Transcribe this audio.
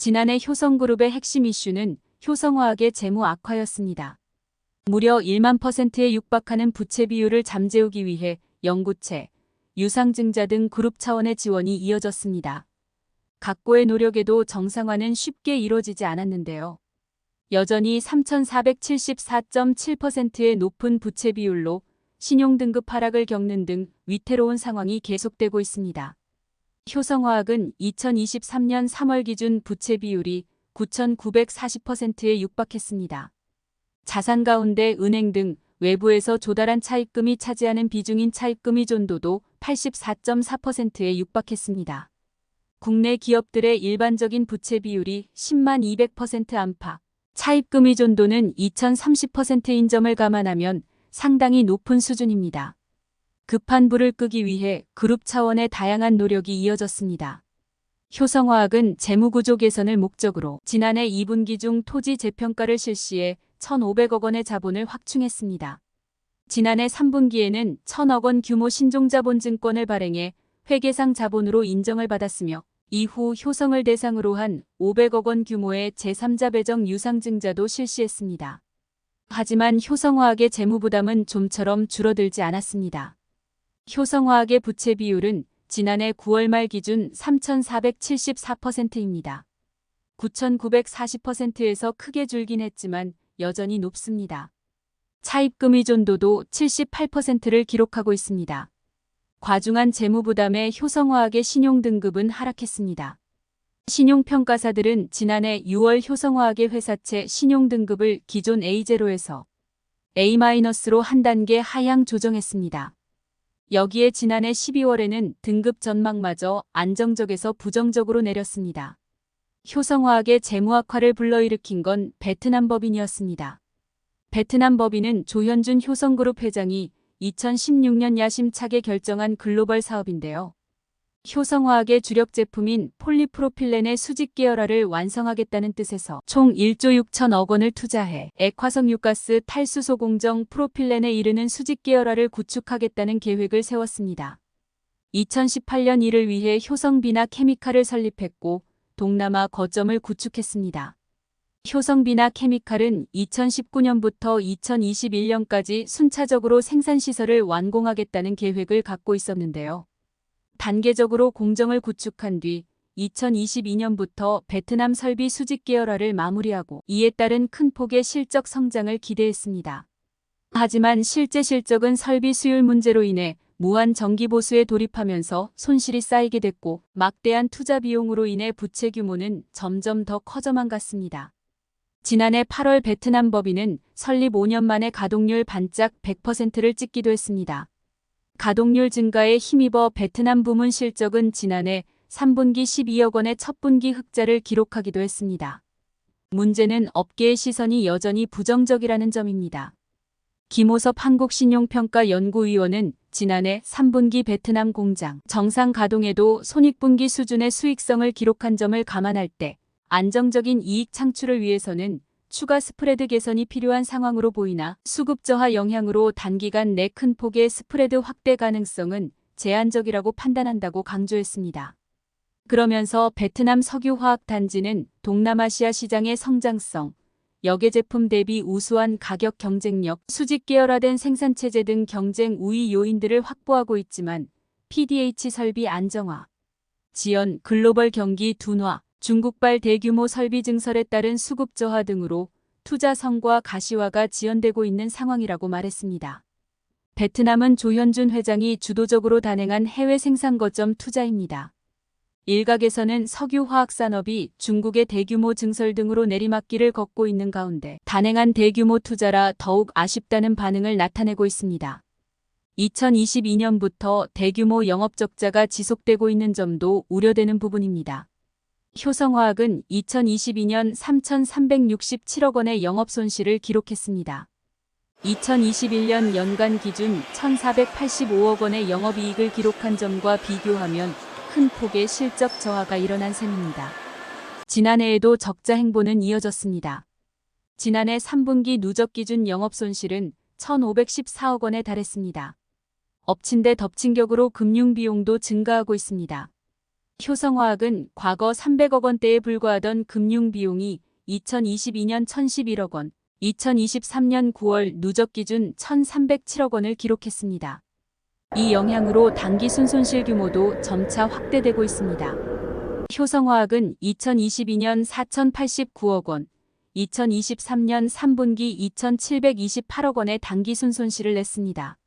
지난해 효성그룹의 핵심 이슈는 효성화학의 재무 악화였습니다. 무려 1만 %에 육박하는 부채 비율을 잠재우기 위해 연구체, 유상증자 등 그룹 차원의 지원이 이어졌습니다. 각고의 노력에도 정상화는 쉽게 이뤄지지 않았는데요. 여전히 3,474.7%의 높은 부채 비율로 신용등급 하락을 겪는 등 위태로운 상황이 계속되고 있습니다. 효성화학은 2023년 3월 기준 부채 비율이 9,940%에 육박했습니다. 자산 가운데 은행 등 외부에서 조달한 차입금이 차지하는 비중인 차입금 의존도도 84.4%에 육박했습니다. 국내 기업들의 일반적인 부채 비율이 10만 200% 안팎, 차입금 의존도는 2030%인 점을 감안하면 상당히 높은 수준입니다. 급한 불을 끄기 위해 그룹 차원의 다양한 노력이 이어졌습니다. 효성화학은 재무구조 개선을 목적으로 지난해 2분기 중 토지 재평가를 실시해 1,500억 원의 자본을 확충했습니다. 지난해 3분기에는 1,000억 원 규모 신종자본증권을 발행해 회계상 자본으로 인정을 받았으며 이후 효성을 대상으로 한 500억 원 규모의 제3자 배정 유상증자도 실시했습니다. 하지만 효성화학의 재무부담은 좀처럼 줄어들지 않았습니다. 효성화학의 부채 비율은 지난해 9월 말 기준 3,474%입니다. 9,940%에서 크게 줄긴 했지만 여전히 높습니다. 차입금 의존도도 78%를 기록하고 있습니다. 과중한 재무부담에 효성화학의 신용등급은 하락했습니다. 신용평가사들은 지난해 6월 효성화학의 회사채 신용등급을 기존 A0에서 A-로 한 단계 하향 조정했습니다. 여기에 지난해 12월에는 등급 전망마저 안정적에서 부정적으로 내렸습니다. 효성화학의 재무 악화를 불러일으킨 건 베트남 법인이었습니다. 베트남 법인은 조현준 효성그룹 회장이 2016년 야심차게 결정한 글로벌 사업인데요. 효성화학의 주력 제품인 폴리프로필렌의 수직 계열화를 완성하겠다는 뜻에서 총 1조 6천억 원을 투자해 액화석 유가스 탈수소 공정 프로필렌에 이르는 수직 계열화를 구축하겠다는 계획을 세웠습니다. 2018년 이를 위해 효성비나 케미칼을 설립했고 동남아 거점을 구축했습니다. 효성비나 케미칼은 2019년부터 2021년까지 순차적으로 생산시설을 완공하겠다는 계획을 갖고 있었는데요. 단계적으로 공정을 구축한 뒤 2022년부터 베트남 설비 수직 계열화를 마무리하고 이에 따른 큰 폭의 실적 성장을 기대했습니다. 하지만 실제 실적은 설비 수율 문제로 인해 무한 정기 보수에 돌입하면서 손실이 쌓이게 됐고 막대한 투자 비용으로 인해 부채 규모는 점점 더 커져만 갔습니다. 지난해 8월 베트남 법인은 설립 5년 만에 가동률 반짝 100%를 찍기도 했습니다. 가동률 증가에 힘입어 베트남 부문 실적은 지난해 3분기 12억 원의 첫 분기 흑자를 기록하기도 했습니다. 문제는 업계의 시선이 여전히 부정적이라는 점입니다. 김호섭 한국신용평가연구위원은 지난해 3분기 베트남 공장 정상 가동에도 손익분기 수준의 수익성을 기록한 점을 감안할 때 안정적인 이익 창출을 위해서는 추가 스프레드 개선이 필요한 상황으로 보이나 수급 저하 영향으로 단기간 내 큰 폭의 스프레드 확대 가능성은 제한적이라고 판단한다고 강조했습니다. 그러면서 베트남 석유화학단지는 동남아시아 시장의 성장성, 역외 제품 대비 우수한 가격 경쟁력, 수직 계열화된 생산체제 등 경쟁 우위 요인들을 확보하고 있지만 PDH 설비 안정화, 지연 글로벌 경기 둔화, 중국발 대규모 설비 증설에 따른 수급 저하 등으로 투자 성과 가시화가 지연되고 있는 상황이라고 말했습니다. 베트남은 조현준 회장이 주도적으로 단행한 해외 생산 거점 투자입니다. 일각에서는 석유화학 산업이 중국의 대규모 증설 등으로 내리막길을 걷고 있는 가운데 단행한 대규모 투자라 더욱 아쉽다는 반응을 나타내고 있습니다. 2022년부터 대규모 영업 적자가 지속되고 있는 점도 우려되는 부분입니다. 효성화학은 2022년 3,367억 원의 영업 손실을 기록했습니다. 2021년 연간 기준 1,485억 원의 영업이익을 기록한 점과 비교하면 큰 폭의 실적 저하가 일어난 셈입니다. 지난해에도 적자 행보는 이어졌습니다. 지난해 3분기 누적 기준 영업 손실은 1,514억 원에 달했습니다. 엎친 데 덮친 격으로 금융 비용도 증가하고 있습니다. 효성화학은 과거 300억 원대에 불과하던 금융 비용이 2022년 1,011억 원, 2023년 9월 누적 기준 1,307억 원을 기록했습니다. 이 영향으로 당기 순손실 규모도 점차 확대되고 있습니다. 효성화학은 2022년 4,089억 원, 2023년 3분기 2,728억 원의 당기 순손실을 냈습니다.